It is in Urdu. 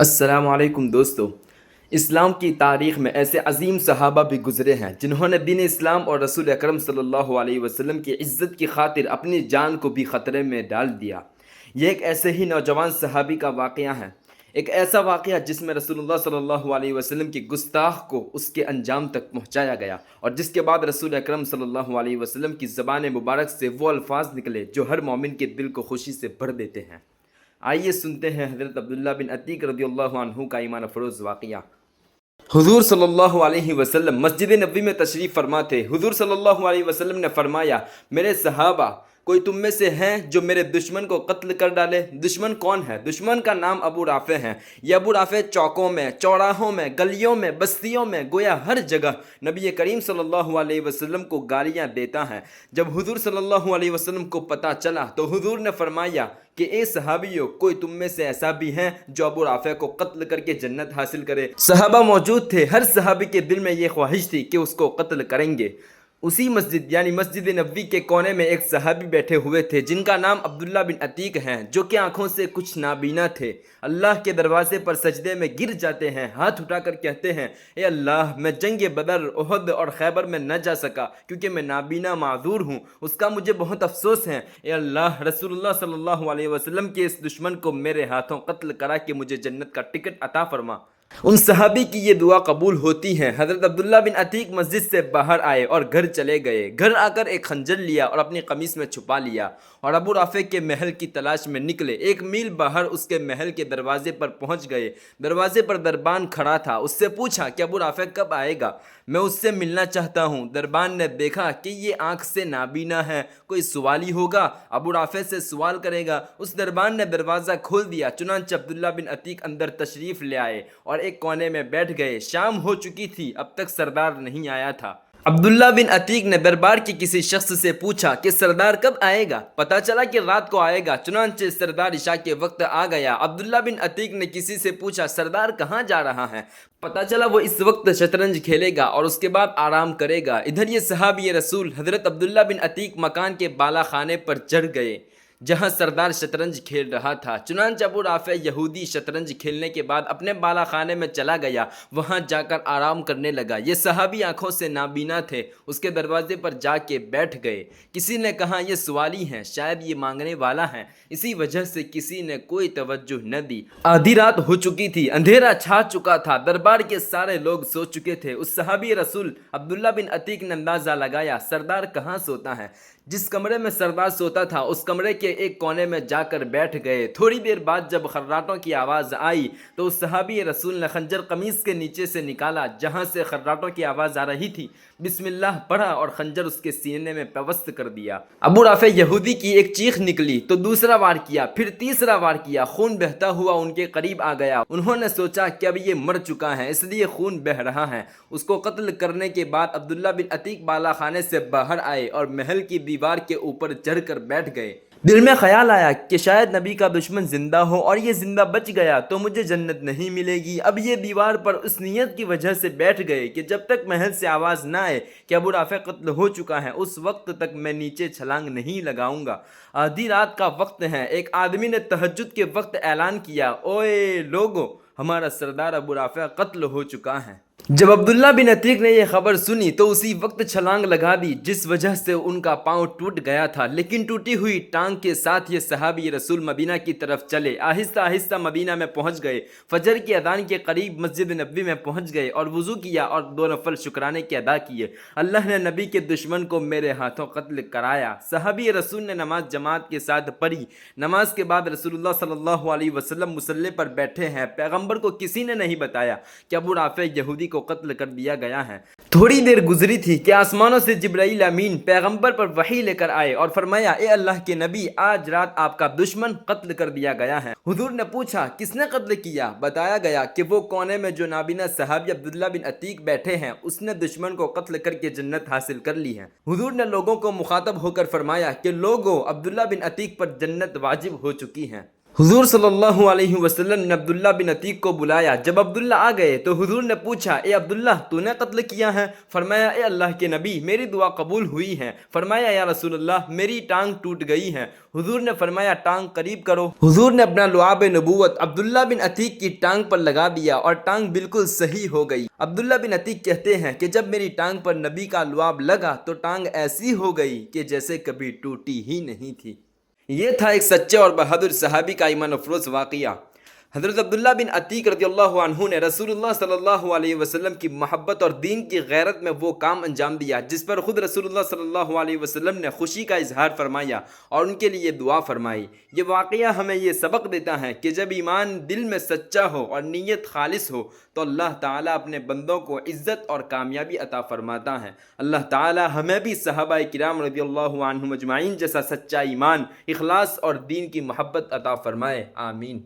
السلام علیکم دوستو، اسلام کی تاریخ میں ایسے عظیم صحابہ بھی گزرے ہیں جنہوں نے دین اسلام اور رسول اکرم صلی اللہ علیہ وسلم کی عزت کی خاطر اپنی جان کو بھی خطرے میں ڈال دیا۔ یہ ایک ایسے ہی نوجوان صحابی کا واقعہ ہے، ایک ایسا واقعہ جس میں رسول اللہ صلی اللہ علیہ وسلم کی گستاخ کو اس کے انجام تک پہنچایا گیا، اور جس کے بعد رسول اکرم صلی اللہ علیہ وسلم کی زبان مبارک سے وہ الفاظ نکلے جو ہر مومن کے دل کو خوشی سے بھر دیتے ہیں۔ آئیے سنتے ہیں حضرت عبداللہ بن عتیق رضی اللہ عنہ کا ایمان افروز واقعہ۔ حضور صلی اللہ علیہ وسلم مسجد نبوی میں تشریف فرما تھے۔ حضور صلی اللہ علیہ وسلم نے فرمایا، میرے صحابہ، کوئی تم میں سے ہیں جو میرے دشمن کو قتل کر ڈالے؟ دشمن کون ہے؟ دشمن کا نام ابو رافع ہے۔ یہ ابو رافع چوکوں میں، چوراہوں میں، گلیوں میں، بستیوں میں، گویا ہر جگہ نبی کریم صلی اللہ علیہ وسلم کو گالیاں دیتا ہے۔ جب حضور صلی اللہ علیہ وسلم کو پتہ چلا تو حضور نے فرمایا کہ اے صحابیوں، کوئی تم میں سے ایسا بھی ہے جو ابو رافع کو قتل کر کے جنت حاصل کرے؟ صحابہ موجود تھے، ہر صحابی کے دل میں یہ خواہش تھی کہ اس کو قتل کریں گے۔ اسی مسجد یعنی مسجد نبوی کے کونے میں ایک صحابی بیٹھے ہوئے تھے جن کا نام عبداللہ بن عتیق ہے، جو کہ آنکھوں سے کچھ نابینا تھے۔ اللہ کے دروازے پر سجدے میں گر جاتے ہیں، ہاتھ اٹھا کر کہتے ہیں، اے اللہ، میں جنگ بدر، احد اور خیبر میں نہ جا سکا کیونکہ میں نابینا معذور ہوں، اس کا مجھے بہت افسوس ہے۔ اے اللہ، رسول اللہ صلی اللہ علیہ وسلم کے اس دشمن کو میرے ہاتھوں قتل کرا کے مجھے جنت کا ٹکٹ عطا فرما۔ ان صحابی کی یہ دعا قبول ہوتی ہے۔ حضرت عبداللہ بن عتیق مسجد سے باہر آئے اور گھر چلے گئے۔ گھر آ کر ایک خنجر لیا اور اپنی قمیص میں چھپا لیا اور ابو رافع کے محل کی تلاش میں نکلے۔ 1 میل باہر اس کے محل کے دروازے پر پہنچ گئے۔ دروازے پر دربان کھڑا تھا، اس سے پوچھا کہ ابو رافع کب آئے گا؟ میں اس سے ملنا چاہتا ہوں۔ دربان نے دیکھا کہ یہ آنکھ سے نابینا ہے، کوئی سوالی ہوگا، ابو رافع سے سوال کرے گا۔ اس دربان نے دروازہ کھول دیا، چنانچہ عبداللہ بن عتیق اندر تشریف لے آئے اور ایک کونے میں بیٹھ گئے۔ شام ہو چکی تھی، اب تک سردار نہیں آیا تھا۔ عبداللہ بن عتیق نے دربار کے کسی شخص سے پوچھا کہ سردار کب آئے گا؟ پتہ چلا کہ رات کو آئے گا، چنانچہ سردار عشاء کے وقت آ گیا۔ عبداللہ بن عتیق نے کسی سے پوچھا سردار کہاں جا رہا ہے؟ پتہ چلا وہ اس وقت شطرنج کھیلے گا اور اس کے بعد آرام کرے گا۔ ادھر یہ صحابی رسول حضرت عبداللہ بن عتیق مکان کے بالا خانے پر چڑھ گئے جہاں سردار شطرنج کھیل رہا تھا۔ چنانچہ ابو رافع یہودی شطرنج کھیلنے کے بعد اپنے بالا خانے میں چلا گیا، وہاں جا کر آرام کرنے لگا۔ یہ صحابی آنکھوں سے نابینا تھے، اس کے دروازے پر جا کے بیٹھ گئے۔ کسی نے کہا یہ سوالی ہے، شاید یہ مانگنے والا ہے، اسی وجہ سے کسی نے کوئی توجہ نہ دی۔ آدھی رات ہو چکی تھی، اندھیرا چھا چکا تھا، دربار کے سارے لوگ سو چکے تھے۔ اس صحابی رسول عبداللہ بن عتیق نے اندازہ لگایا سردار کہاں سوتا ہے۔ جس کمرے میں سردار سوتا تھا اس کمرے کے ایک کونے میں جا کر بیٹھ گئے۔ تھوڑی دیر بعد جب خراٹوں کی آواز آئی تو اس صحابی رسول نے خنجر قمیص کے نیچے سے نکالا جہاں سے خراٹوں کی آواز آ رہی تھی، بسم اللہ پڑھا اور خنجر اس کے سینے میں پیوست کر دیا۔ ابو رافع یہودی کی ایک چیخ نکلی تو دوسرا وار کیا، پھر تیسرا وار کیا، خون بہتا ہوا ان کے قریب آ گیا۔ انہوں نے سوچا کہ اب یہ مر چکا ہے اس لیے خون بہہ رہا ہے۔ اس کو قتل کرنے کے بعد عبداللہ بن عتیق بالا خانے سے باہر آئے اور محل کی دیوار کے اوپر چڑھ کر بیٹھ گئے۔ دل میں خیال آیا کہ شاید نبی کا دشمن زندہ ہو اور یہ زندہ بچ گیا تو مجھے جنت نہیں ملے گی۔ اب یہ دیوار پر اس نیت کی وجہ سے بیٹھ گئے کہ جب تک محل سے آواز نہ آئے کہ ابو رافع قتل ہو چکا ہے اس وقت تک میں نیچے چھلانگ نہیں لگاؤں گا۔ آدھی رات کا وقت ہے، ایک آدمی نے تہجد کے وقت اعلان کیا، اوئے لوگو، ہمارا سردار ابو رافع قتل ہو چکا ہے۔ جب عبداللہ بن عتیق نے یہ خبر سنی تو اسی وقت چھلانگ لگا دی، جس وجہ سے ان کا پاؤں ٹوٹ گیا تھا، لیکن ٹوٹی ہوئی ٹانگ کے ساتھ یہ صحابی رسول مدینہ کی طرف چلے۔ آہستہ آہستہ مدینہ میں پہنچ گئے، فجر کی اذان کے قریب مسجد نبوی میں پہنچ گئے اور وضو کیا اور 2 نفل شکرانے کے ادا کیے۔ اللہ نے نبی کے دشمن کو میرے ہاتھوں قتل کرایا۔ صحابی رسول نے نماز جماعت کے ساتھ پڑھی۔ نماز کے بعد رسول اللہ صلی اللہ علیہ وسلم مصلی پر بیٹھے ہیں۔ پیغمبر کو کسی نے نہیں بتایا کہ ابو رافع یہودی کو قتل کر دیا گیا ہے۔ تھوڑی دیر گزری تھی کہ آسمانوں سے جبرائیل امین پیغمبر پر وحی لے کر آئے اور فرمایا، اے اللہ کے نبی، آج رات آپ کا دشمن قتل کر دیا گیا ہے۔ حضور نے پوچھا کس نے قتل کیا؟ بتایا گیا کہ وہ کونے میں جو نابینا صحابی عبداللہ بن عتیق بیٹھے ہیں اس نے دشمن کو قتل کر کے جنت حاصل کر لی ہے۔ حضور نے لوگوں کو مخاطب ہو کر فرمایا کہ لوگوں، عبداللہ بن عتیق پر جنت واجب ہو چکی ہے۔ حضور صلی اللہ علیہ وسلم نے عبداللہ بن عتیق کو بلایا۔ جب عبداللہ آ گئے تو حضور نے پوچھا، اے عبداللہ تو نے قتل کیا ہے؟ فرمایا، اے اللہ کے نبی میری دعا قبول ہوئی ہے۔ فرمایا، یا رسول اللہ میری ٹانگ ٹوٹ گئی ہے۔ حضور نے فرمایا، ٹانگ قریب کرو۔ حضور نے اپنا لعاب نبوت عبداللہ بن عتیق کی ٹانگ پر لگا دیا اور ٹانگ بالکل صحیح ہو گئی۔ عبداللہ بن عتیق کہتے ہیں کہ جب میری ٹانگ پر نبی کا لعاب لگا تو ٹانگ ایسی ہو گئی کہ جیسے کبھی ٹوٹی ہی نہیں تھی۔ یہ تھا ایک سچے اور بہادر صحابی کا ایمان افروز واقعہ۔ حضرت عبداللہ بن عتیق رضی اللہ عنہ نے رسول اللہ صلی اللہ علیہ وسلم کی محبت اور دین کی غیرت میں وہ کام انجام دیا جس پر خود رسول اللہ صلی اللہ علیہ وسلم نے خوشی کا اظہار فرمایا اور ان کے لیے دعا فرمائی۔ یہ واقعہ ہمیں یہ سبق دیتا ہے کہ جب ایمان دل میں سچا ہو اور نیت خالص ہو تو اللہ تعالیٰ اپنے بندوں کو عزت اور کامیابی عطا فرماتا ہے۔ اللہ تعالیٰ ہمیں بھی صحابہ کرام رضی اللہ عنہم اجمعین جیسا سچا ایمان، اخلاص اور دین کی محبت عطا فرمائے، آمین۔